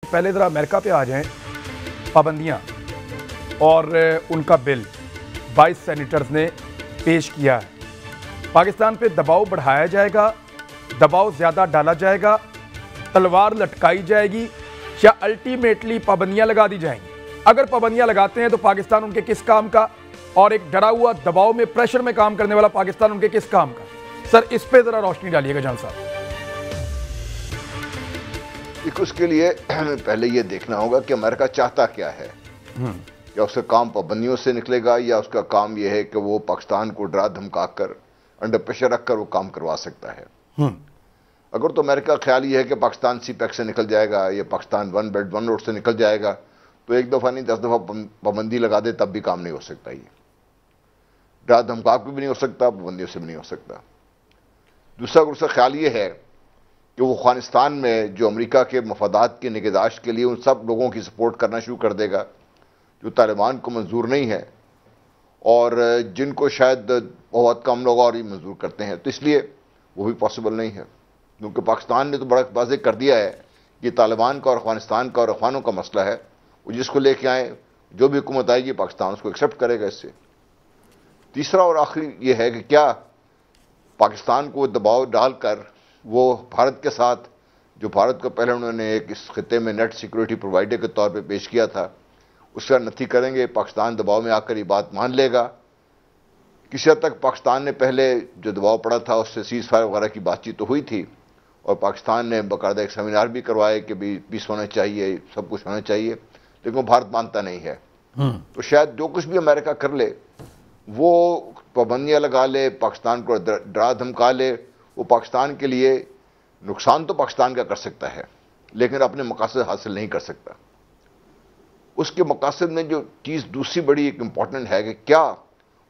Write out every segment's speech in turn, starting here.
पहले ज़रा अमेरिका पे आ जाएं। पाबंदियां और उनका बिल 22 सेनेटर्स ने पेश किया है। पाकिस्तान पे दबाव बढ़ाया जाएगा, दबाव ज़्यादा डाला जाएगा, तलवार लटकाई जाएगी या अल्टीमेटली पाबंदियां लगा दी जाएंगी? अगर पाबंदियां लगाते हैं तो पाकिस्तान उनके किस काम का, और एक डरा हुआ दबाव में प्रेशर में काम करने वाला पाकिस्तान उनके किस काम का? सर इस पे ज़रा रोशनी डालिएगा जान साहब। उसके लिए पहले ये देखना होगा कि अमेरिका चाहता क्या है। क्या उसका काम पाबंदियों से निकलेगा या उसका काम यह है कि वो पाकिस्तान को डरा धमका कर अंडर प्रेशर रखकर वो काम करवा सकता है। अगर तो अमेरिका का ख्याल ये है कि पाकिस्तान सीपैक से निकल जाएगा या Pakistan one belt one road से निकल जाएगा, तो एक दफ़ा नहीं 10 दफ़ा पाबंदी लगा दे तब भी काम नहीं हो सकता। ये डरा धमका भी नहीं हो सकता, पाबंदियों से भी नहीं हो सकता। दूसरा अगर उसका ख्याल ये है कि वो अफगानिस्तान में जो अमेरिका के मफादात की निगहदाश्त के लिए उन सब लोगों की सपोर्ट करना शुरू कर देगा जो तालिबान को मंजूर नहीं है और जिनको शायद बहुत कम लोग और ही मंजूर करते हैं, तो इसलिए वो भी पॉसिबल नहीं है। क्योंकि पाकिस्तान ने तो बड़ा वाज़ेह कर दिया है कि तालिबान का और अफगानिस्तान का और अफगानों का मसला है, वो जिसको लेके आए जो भी हुकूमत आएगी पाकिस्तान उसको एक्सेप्ट करेगा। इससे तीसरा और आखिरी ये है कि क्या पाकिस्तान को दबाव डालकर वो भारत के साथ, जो भारत को पहले उन्होंने एक इस खिते में नेट सिक्योरिटी प्रोवाइडर के तौर पे पेश किया था, उसका नथी करेंगे। पाकिस्तान दबाव में आकर ये बात मान लेगा। किसी हद तक पाकिस्तान ने पहले जो दबाव पड़ा था उससे सीज फायर वगैरह की बातचीत तो हुई थी और पाकिस्तान ने बाकायदा एक सेमिनार भी करवाए कि भी पीस होना चाहिए, सब कुछ होना चाहिए, लेकिन वो भारत मानता नहीं है। तो शायद जो कुछ भी अमेरिका कर ले, वो पाबंदियाँ लगा ले, पाकिस्तान को डरा धमका ले, वो पाकिस्तान के लिए नुकसान तो पाकिस्तान का कर सकता है लेकिन अपने मकासद हासिल नहीं कर सकता। उसके मकासद में जो चीज़ दूसरी बड़ी एक इम्पॉर्टेंट है कि क्या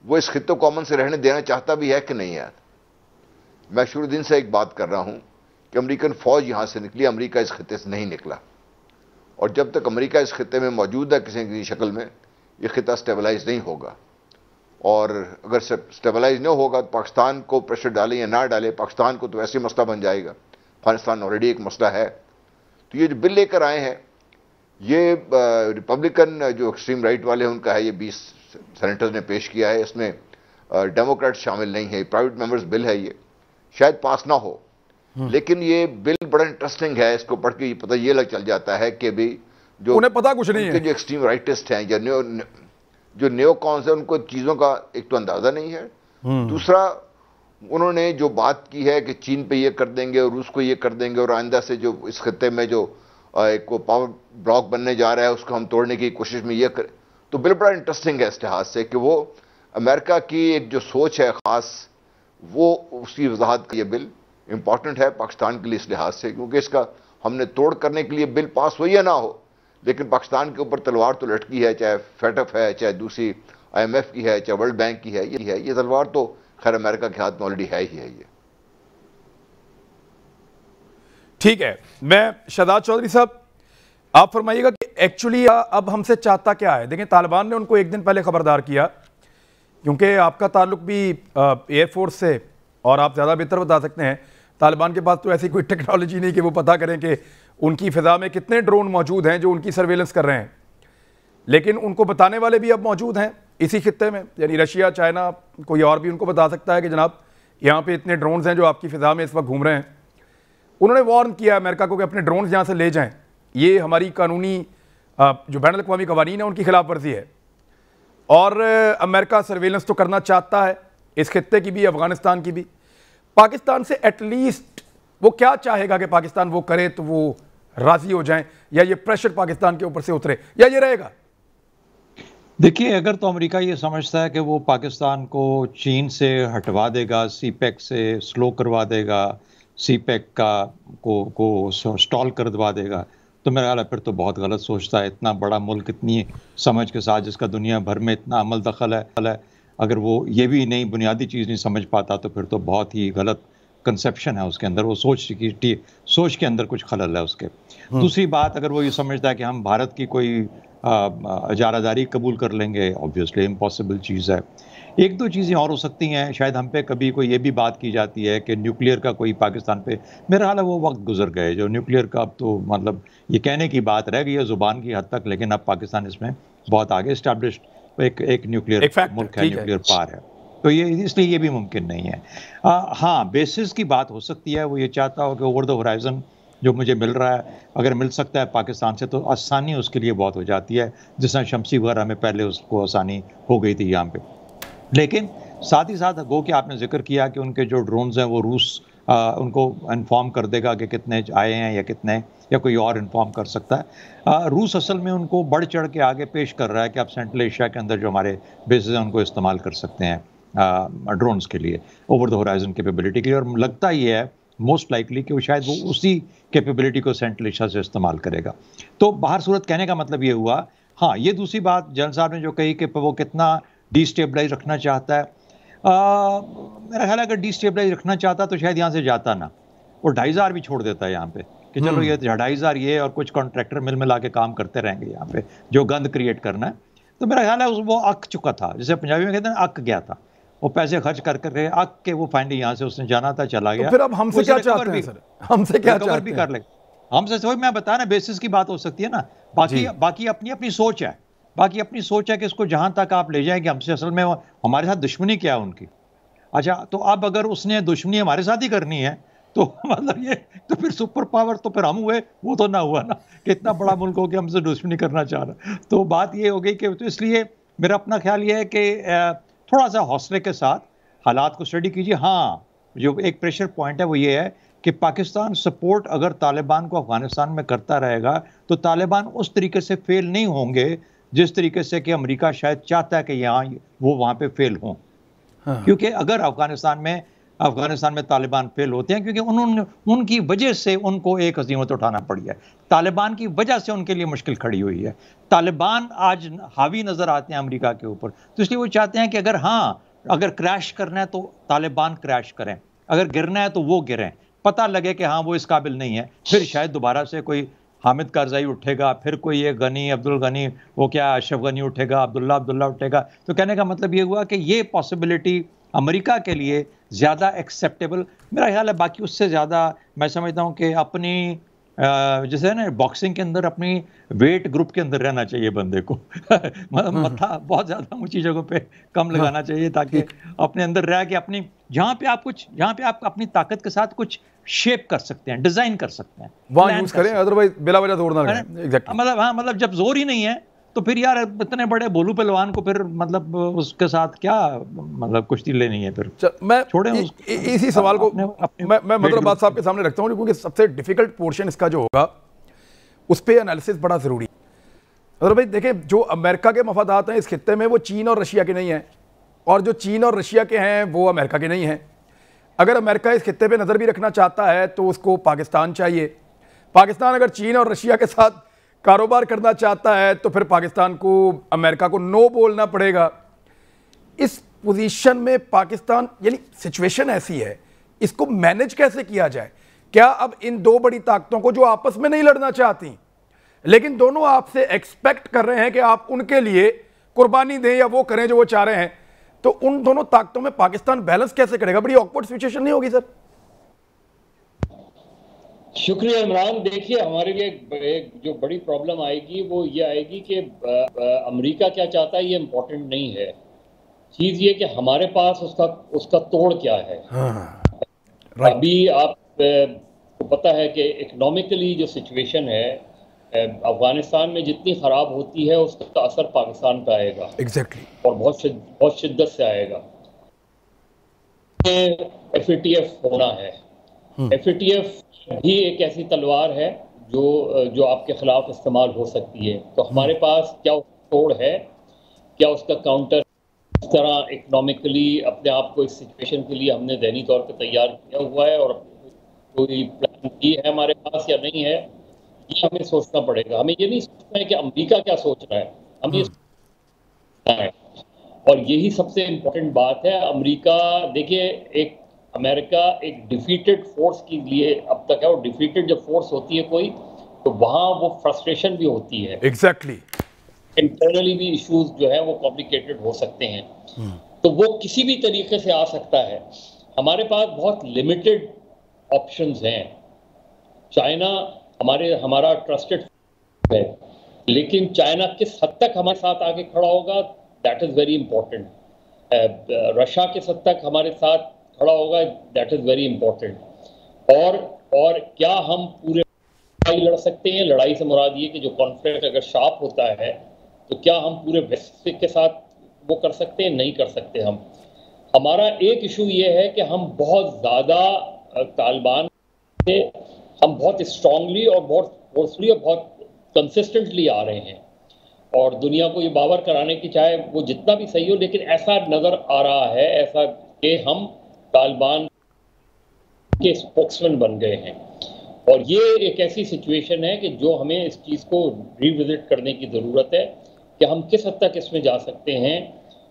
वो इस खिते को अमन से रहने देना चाहता भी है कि नहीं है। मैं शुरू दिन से एक बात कर रहा हूँ कि अमेरिकन फ़ौज यहाँ से निकली, अमेरिका इस खिते से नहीं निकला, और जब तक अमेरिका इस खिते में मौजूद है किसी न किसी शक्ल में, ये खिता स्टेबलाइज नहीं होगा। और अगर स्टेबलाइज नहीं होगा तो पाकिस्तान को प्रेशर डालें या ना डालें, पाकिस्तान को तो ऐसे मसला बन जाएगा। अफगानिस्तान ऑलरेडी एक मसला है। तो ये जो बिल लेकर आए हैं ये रिपब्लिकन जो एक्सट्रीम राइट वाले हैं उनका है, ये 20 सेनेटर्स ने पेश किया है। इसमें डेमोक्रेट शामिल नहीं है, प्राइवेट मेंबर्स बिल है, ये शायद पास ना हो, लेकिन ये बिल बड़ा इंटरेस्टिंग है। इसको पढ़ के पता ये लग चल जाता है कि भी जो उन्हें पता कुछ नहीं है, जो एक्सट्रीम राइटिस्ट हैं या जो न्यो कॉन्स है, उनको चीज़ों का एक तो अंदाज़ा नहीं है। दूसरा उन्होंने जो बात की है कि चीन पे ये कर देंगे और रूस को ये कर देंगे और आइंदा से जो इस खत्ते में जो एक पावर ब्लॉक बनने जा रहा है उसको हम तोड़ने की कोशिश में ये कर, तो बिल बड़ा इंटरेस्टिंग है इस लिहाज से कि वो अमेरिका की एक जो सोच है ख़ास, वो उसकी वजाहत ये बिल इंपॉर्टेंट है पाकिस्तान के लिए इस लिहाज से, क्योंकि इसका हमने तोड़ करने के लिए बिल पास हो या ना हो, लेकिन पाकिस्तान के ऊपर तलवार तो लटकी है, चाहे फेटफ है, चाहे दूसरी IMF की है, चाहे वर्ल्ड बैंक की है, ये तलवार तो खैर अमेरिका के हाथ में ऑलरेडी है ही है। ये ठीक है। मैं शहजाद चौधरी साहब, आप फरमाइएगा कि एक्चुअली अब हमसे चाहता क्या है? देखें, तालिबान ने उनको एक दिन पहले खबरदार किया, क्योंकि आपका ताल्लुक भी एयरफोर्स से, और आप ज़्यादा बेहतर बता सकते हैं, तालिबान के पास तो ऐसी कोई टेक्नोलॉजी नहीं कि वो पता करें कि उनकी फ़िज़ा में कितने ड्रोन मौजूद हैं जो उनकी सर्वेलेंस कर रहे हैं, लेकिन उनको बताने वाले भी अब मौजूद हैं इसी खित्ते में, यानी रशिया, चाइना, कोई और भी उनको बता सकता है कि जनाब यहाँ पे इतने ड्रोन्स हैं जो आपकी फ़िज़ा में इस वक्त घूम रहे हैं। उन्होंने वार्न किया अमेरिका को कि अपने ड्रोन्स यहाँ से ले जाएं, ये हमारी कानूनी जो बैनुल अक़वामी क़वानीन है उनकी खिलाफ वर्जी है। और अमेरिका सर्वेलेंस तो करना चाहता है इस खित्ते की भी, अफ़गानिस्तान की भी। पाकिस्तान से एटलीस्ट वो क्या चाहेगा कि पाकिस्तान वो करे तो वो राज़ी हो जाएं, या ये प्रेशर पाकिस्तान के ऊपर से उतरे, या ये रहेगा? देखिए, अगर तो अमेरिका ये समझता है कि वो पाकिस्तान को चीन से हटवा देगा, सीपैक से स्लो करवा देगा, सीपैक को स्टॉल कर दवा देगा, तो मेरा ख्याल है फिर तो बहुत गलत सोचता है। इतना बड़ा मुल्क, इतनी समझ के साथ, जिसका दुनिया भर में इतना अमल दखल है, अगर वो ये भी नहीं बुनियादी चीज़ नहीं समझ पाता तो फिर तो बहुत ही गलत कंसेप्शन है उसके अंदर, वो सोच के अंदर कुछ खलल है उसके। दूसरी बात, अगर वो ये समझता है कि हम भारत की कोई इजारादारी कबूल कर लेंगे, ऑब्वियसली इम्पॉसिबल चीज़ है, एक दो चीज़ें और हो सकती हैं, शायद हम पे कभी कोई ये भी बात की जाती है कि न्यूक्लियर का कोई पाकिस्तान पे, मेरा ख्याल है वो वक्त गुजर गए जो न्यूक्लियर का, अब तो मतलब ये कहने की बात रह गई है ज़ुबान की हद तक, लेकिन अब पाकिस्तान इसमें बहुत आगे इस्टेब्लिश्ड एक न्यूक्लियर मुल्क है, न्यूक्लियर पावर है, तो ये इसलिए ये भी मुमकिन नहीं है। हाँ, बेसिस की बात हो सकती है, वो ये चाहता हो कि ओवर द होराइजन जो मुझे मिल रहा है अगर मिल सकता है पाकिस्तान से तो आसानी उसके लिए बहुत हो जाती है, जिस तरह शमसी वगैरह में पहले उसको आसानी हो गई थी यहाँ पे। लेकिन साथ ही साथ गो कि आपने जिक्र किया कि उनके जो ड्रोन्स हैं वो रूस उनको इन्फॉर्म कर देगा कि कितने आए हैं या कितने, या कोई और इन्फॉर्म कर सकता है। रूस असल में उनको बढ़ चढ़ के आगे पेश कर रहा है कि आप सेंट्रल एशिया के अंदर जो हमारे बेसिस हैं उनको इस्तेमाल कर सकते हैं ड्रोन्स के लिए, ओवर द होराइजन कैपेबिलिटी के लिए, और लगता ही है मोस्ट लाइकली कि वो शायद वो उसी कैपेबिलिटी को सेंट्रल एशिया से इस्तेमाल करेगा। तो बाहर सूरत कहने का मतलब ये हुआ। हाँ, ये दूसरी बात जनरल साहब ने जो कही कि वो कितना डिस्टेबलाइज रखना चाहता है, मेरा ख्याल है अगर डिस्टेबलाइज रखना चाहता तो शायद यहाँ से जाता ना, वो 2,500 भी छोड़ देता है यहाँ पे कि चलो ये 2,500 ये और कुछ कॉन्ट्रैक्टर मिल मिला के काम करते रहेंगे यहाँ पे जो गंद क्रिएट करना है। तो मेरा ख्याल है वो अक चुका था, जैसे पंजाबी में कहते हैं अक गया था, वो पैसे खर्च कर करके अक के वो फाइनली यहाँ से उसने जाना था, चला गया। तो फिर अब हमसे क्या चाहते हैं सर? हमसे क्या चाहते हैं? भी कर ले हमसे, तो मैं बताया ना बेसिस की बात हो सकती है ना, बाकी अपनी अपनी सोच है, बाकी अपनी सोच है कि इसको जहां तक आप ले जाएंगे हमसे, असल में हमारे साथ दुश्मनी क्या है उनकी। अच्छा, तो अब अगर उसने दुश्मनी हमारे साथ ही करनी है तो मतलब ये तो फिर सुपर पावर तो फिर हम हुए, वो तो ना हुआ ना कि इतना बड़ा मुल्क हो के हमसे दुश्मनी करना चाह रहा। तो बात ये हो गई कि तो इसलिए मेरा अपना ख्याल ये है कि थोड़ा सा हौसले के साथ हालात को स्टडी कीजिए। हाँ, जो एक प्रेशर पॉइंट है वो ये है कि पाकिस्तान सपोर्ट अगर तालिबान को अफगानिस्तान में करता रहेगा तो तालिबान उस तरीके से फेल नहीं होंगे जिस तरीके से कि अमेरिका शायद चाहता है कि यहाँ वो वहाँ पे फेल हों। हाँ। क्योंकि अगर अफगानिस्तान में तालिबान फेल होते हैं, क्योंकि उनकी वजह से उनको एक हज़ीमत उठाना पड़ी है, तालिबान की वजह से उनके लिए मुश्किल खड़ी हुई है। तालिबान आज हावी नज़र आते हैं अमेरिका के ऊपर, तो इसलिए वो चाहते हैं कि अगर क्रैश करना है तो तालिबान क्रैश करें, अगर गिरना है तो वो गिरें, पता लगे कि हाँ वो इस काबिल नहीं है, फिर शायद दोबारा से कोई हामिद कारज़ाई उठेगा, फिर कोई ये गनी अब्दुल गनी, वो क्या अशरफ गनी उठेगा, अब्दुल्ला उठेगा। तो कहने का मतलब ये हुआ कि ये पॉसिबिलिटी अमेरिका के लिए ज़्यादा एक्सेप्टेबल मेरा ख्याल है। बाकी उससे ज़्यादा मैं समझता हूँ कि अपनी जैसे ना बॉक्सिंग के अंदर अपनी वेट ग्रुप के अंदर रहना चाहिए बंदे को मत्था बहुत ज़्यादा ऊंची जगहों पे कम लगाना चाहिए, ताकि अपने अंदर रह के अपनी जहाँ पे आप अपनी ताकत के साथ कुछ शेप कर सकते हैं, डिजाइन कर सकते हैं, वहाँ यूज करें, अदरवाइज बिला वजह जोर ना लगाएं। एग्जैक्टली, मतलब जब जोर ही नहीं है तो फिर यार इतने बड़े भोलू पहलवान को फिर मतलब उसके साथ क्या मतलब कुश्ती लेनी है फिर। मैं छोड़े इसी सवाल को मैं मतलब बात साहब के सामने रखता हूँ, क्योंकि सबसे डिफिकल्ट पोर्शन इसका जो होगा उस पर एनालिसिस बड़ा जरूरी है। अगर भाई देखें, जो अमेरिका के मफादात हैं इस खित्ते में वो चीन और रशिया के नहीं हैं, और जो चीन और रशिया के हैं वो अमेरिका के नहीं हैं। अगर अमेरिका इस खित्ते पे नज़र भी रखना चाहता है तो उसको पाकिस्तान चाहिए। पाकिस्तान अगर चीन और रशिया के साथ कारोबार करना चाहता है तो फिर पाकिस्तान को अमेरिका को नो बोलना पड़ेगा। इस पोजीशन में पाकिस्तान, यानी सिचुएशन ऐसी है, इसको मैनेज कैसे किया जाए? क्या अब इन दो बड़ी ताकतों को जो आपस में नहीं लड़ना चाहती लेकिन दोनों आपसे एक्सपेक्ट कर रहे हैं कि आप उनके लिए कुर्बानी दें या वो करें जो वो चाह रहे हैं, तो उन दोनों ताकतों में पाकिस्तान बैलेंस कैसे करेगा? बड़ी ऑकवर्ड सिचुएशन नहीं होगी सर? शुक्रिया इमरान। देखिए, हमारे लिए एक जो बड़ी प्रॉब्लम आएगी वो ये आएगी कि अमेरिका क्या चाहता है ये इम्पोर्टेंट नहीं है, चीज़ ये कि हमारे पास उसका तोड़ क्या है। अभी आपको पता है कि इकोनॉमिकली जो सिचुएशन है अफगानिस्तान में जितनी ख़राब होती है उसका असर पाकिस्तान पे आएगा। एग्जैक्टली। और बहुत शिद्दत से आएगा। FATF होना है। FATF भी एक ऐसी तलवार है जो आपके खिलाफ इस्तेमाल हो सकती है। तो हमारे पास क्या तोड़ है, क्या उसका काउंटर, इस तरह इकोनॉमिकली अपने आप को इस सिचुएशन के लिए हमने ज़हनी तौर पर तैयार किया हुआ है और कोई प्लान भी है हमारे पास या नहीं है, ये हमें सोचना पड़ेगा। हमें ये नहीं सोचना है कि अमेरिका क्या सोच रहा है, हमें सोचना है। और यही सबसे इम्पोर्टेंट बात है। अमेरिका, देखिए, अमेरिका एक डिफीटेड फोर्स के लिए अब तक है, और डिफीटेड जब फोर्स होती है कोई तो वहाँ वो फ्रस्ट्रेशन भी होती है। एग्जैक्टली। इंटरनली भी इश्यूज जो है वो कॉम्प्लिकेटेड हो सकते हैं। तो वो किसी भी तरीके से आ सकता है। हमारे पास बहुत लिमिटेड ऑप्शंस हैं। चाइना हमारा ट्रस्टेड है, लेकिन चाइना किस हद तक हमारे साथ आगे खड़ा होगा, that is very important. Russia किस हद तक हमारे साथ खड़ा होगा, दैट इज़ वेरी इंपॉर्टेंट। और क्या हम पूरे लड़ाई लड़ सकते हैं? लड़ाई से मुराद ये कि जो कॉन्फ्लिक्ट अगर शार्प होता है तो क्या हम पूरे वेस्ट के साथ वो कर सकते हैं? नहीं कर सकते हम। हमारा एक इशू ये है कि हम बहुत ज़्यादा तालिबान से हम बहुत स्ट्रांगली और बहुत फोर्सफुली और बहुत कंसिस्टेंटली आ रहे हैं, और दुनिया को ये बावर कराने की चाहे वो जितना भी सही हो, लेकिन ऐसा नज़र आ रहा है ऐसा कि हम तालिबान के स्पोक्समैन बन गए हैं। और ये एक ऐसी सिचुएशन है कि जो हमें इस चीज़ को रिविजिट करने की ज़रूरत है कि हम किस हद तक इसमें जा सकते हैं।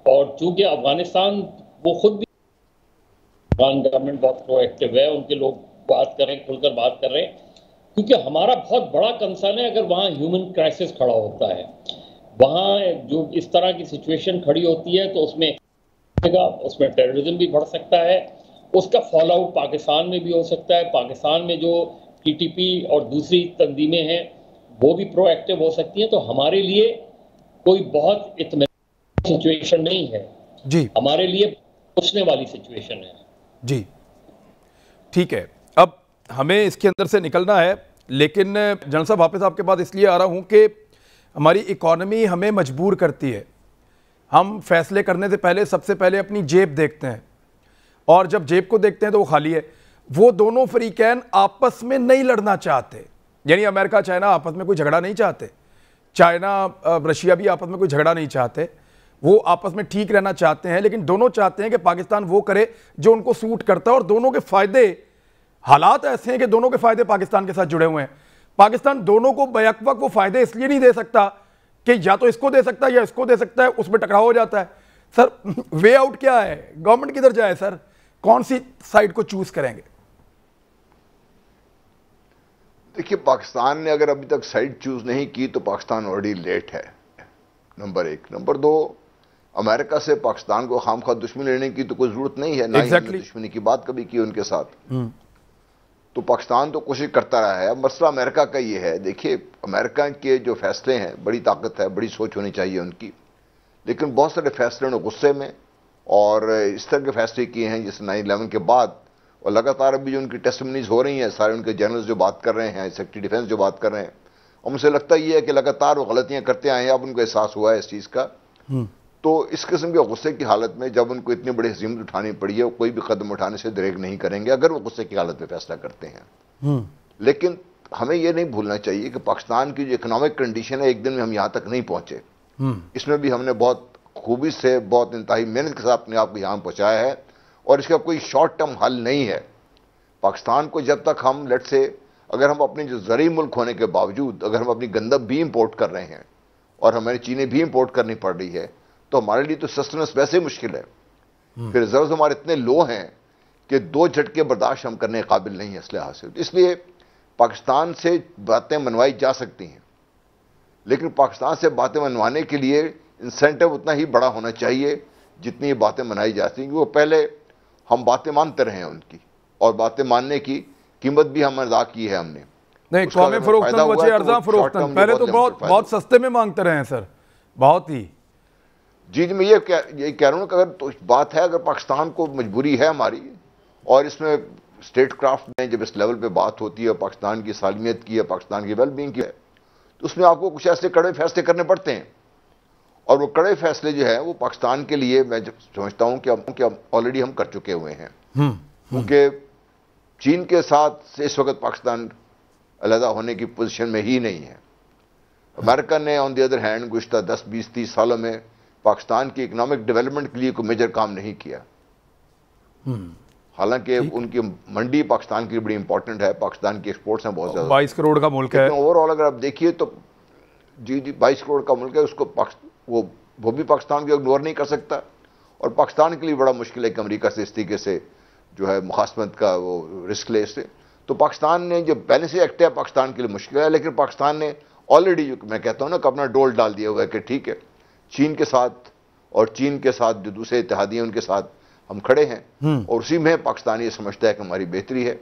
और चूँकि अफगानिस्तान वो खुद भी, अफगान गवर्नमेंट बहुत प्रोएक्टिव है, उनके लोग बात कर रहे हैं, खुलकर बात कर रहे हैं, क्योंकि हमारा बहुत बड़ा कंसर्न है अगर वहाँ ह्यूमन क्राइसिस खड़ा होता है, वहाँ जो इस तरह की सिचुएशन खड़ी होती है तो उसमें टेररिज्म भी बढ़ सकता है, उसका फॉल आउट पाकिस्तान में भी हो सकता है। पाकिस्तान में जो टीटीपी और दूसरी तंजीमें हैं वो भी प्रोएक्टिव हो सकती हैं। तो हमारे लिए कोई बहुत इत्मीनान सिचुएशन नहीं है जी, हमारे लिए पूछने वाली सिचुएशन है जी। ठीक है, अब हमें इसके अंदर से निकलना है, लेकिन जनरल साहब वापस आपके पास इसलिए आ रहा हूं कि हमारी इकॉनमी हमें मजबूर करती है। हम फैसले करने से पहले सबसे पहले अपनी जेब देखते हैं, और जब जेब को देखते हैं तो वो खाली है। वो दोनों फ्रीकैन आपस में नहीं लड़ना चाहते, यानी अमेरिका चाइना आपस में कोई झगड़ा नहीं चाहते, चाइना रशिया भी आपस में कोई झगड़ा नहीं चाहते, वो आपस में ठीक रहना चाहते हैं, लेकिन दोनों चाहते हैं कि पाकिस्तान वो करे जो उनको सूट करता है। और दोनों के फायदे, हालात ऐसे हैं कि दोनों के फायदे पाकिस्तान के साथ जुड़े हुए हैं। पाकिस्तान दोनों को बैक वक्त वो फायदे इसलिए नहीं दे सकता कि या तो इसको दे सकता है या इसको दे सकता है, उसमें टकराव हो जाता है। सर वे आउट क्या है? गवर्नमेंट किधर जाए सर? कौन सी साइड को चूज करेंगे? देखिए, पाकिस्तान ने अगर अभी तक साइड चूज नहीं की तो पाकिस्तान ऑलरेडी लेट है, नंबर एक। नंबर दो, अमेरिका से पाकिस्तान को खामखा दुश्मनी लेने की तो कोई जरूरत नहीं है, ना ही हमने दुश्मनी की बात कभी की उनके साथ। तो पाकिस्तान तो कोशिश करता रहा है। अब मसला अमेरिका का ये है, देखिए अमेरिका के जो फैसले हैं, बड़ी ताकत है, बड़ी सोच होनी चाहिए उनकी, लेकिन बहुत सारे फैसले उन्होंने गुस्से में और इस तरह के फैसले किए हैं जैसे 9/11 के बाद, और लगातार अभी जो उनकी टेस्टिमनीज हो रही हैं, सारे उनके जनरल्स जो बात कर रहे हैं, सेक्रेटरी डिफेंस जो बात कर रहे हैं, और मुझे लगता ये है कि लगातार वो गलतियां करते आए हैं, अब उनको एहसास हुआ है इस चीज़ का। तो इस किस्म के गुस्से की हालत में जब उनको इतनी बड़ी हिम्मत उठानी पड़ी है, वो कोई भी कदम उठाने से दरेग नहीं करेंगे अगर वो गुस्से की हालत में फैसला करते हैं। लेकिन हमें यह नहीं भूलना चाहिए कि पाकिस्तान की जो इकोनॉमिक कंडीशन है, एक दिन में हम यहां तक नहीं पहुंचे। इसमें भी हमने बहुत खूबी से, बहुत इंतहाई मेहनत के साथ अपने आप को यहां पहुंचाया है, और इसका कोई शॉर्ट टर्म हल नहीं है। पाकिस्तान को जब तक हम लेट से, अगर हम अपने जो ज़रूरी मुल्क होने के बावजूद अगर हम अपनी गंदम भी इंपोर्ट कर रहे हैं और हमें चीनी भी इंपोर्ट करनी पड़ रही है, तो हमारे लिए तो सस्टेनेंस वैसे ही मुश्किल है। फिर रिजर्व हमारे इतने लो हैं कि 2 झटके बर्दाश्त हम करने के काबिल नहीं है इस लिहाज से। इसलिए पाकिस्तान से बातें मनवाई जा सकती हैं, लेकिन पाकिस्तान से बातें मनवाने के लिए इंसेंटिव उतना ही बड़ा होना चाहिए जितनी ये बातें मनाई जाती हैं। वो पहले हम बातें मानते रहे हैं उनकी, और बातें मानने की कीमत भी हम अदा की है हमने। नहीं, कौमी फरोख्तन वजह अर्जा फरोख्तन पहले तो बहुत सस्ते में मांगते रहे हैं सर, बहुत ही। जी मैं ये कह रहा हूँ कि अगर तो बात है, अगर पाकिस्तान को मजबूरी है हमारी, और इसमें स्टेट क्राफ्ट में जब इस लेवल पे बात होती है पाकिस्तान की सालमियत की है, पाकिस्तान की वेलबींग की है, तो उसमें आपको कुछ ऐसे कड़े फैसले करने पड़ते हैं। और वो कड़े फैसले जो है वो पाकिस्तान के लिए मैं समझता हूँ कि ऑलरेडी हम कर चुके हुए हैं, क्योंकि चीन के साथ इस वक्त पाकिस्तान अलहदा होने की पोजीशन में ही नहीं है। अमेरिका ने ऑन द अदर हैंड गुज़श्ता 10, 20, 30 सालों में पाकिस्तान की इकोनॉमिक डेवलपमेंट के लिए कोई मेजर काम नहीं किया। हालांकि उनकी मंडी पाकिस्तान के लिए बड़ी इंपॉर्टेंट है, पाकिस्तान की एक्सपोर्ट्स हैं बहुत ज्यादा, 22 करोड़ का मुल्क है ओवरऑल। अगर आप देखिए तो जी 22 करोड़ का मुल्क है, उसको वो भी पाकिस्तान को इग्नोर नहीं कर सकता, और पाकिस्तान के लिए बड़ा मुश्किल है कि अमेरिका से इस तरीके से जो है मुखासमत का वो रिस्क ले से। तो पाकिस्तान ने जो पहले से एक्ट है पाकिस्तान के लिए मुश्किल है, लेकिन पाकिस्तान ने ऑलरेडी, जो मैं कहता हूँ ना, कि अपना डोल डाल दिया हुआ है कि ठीक है, चीन के साथ और चीन के साथ जो दूसरे इत्तेहादी हैं उनके साथ हम खड़े हैं, और उसी में पाकिस्तान ये समझता है कि हमारी बेहतरी है।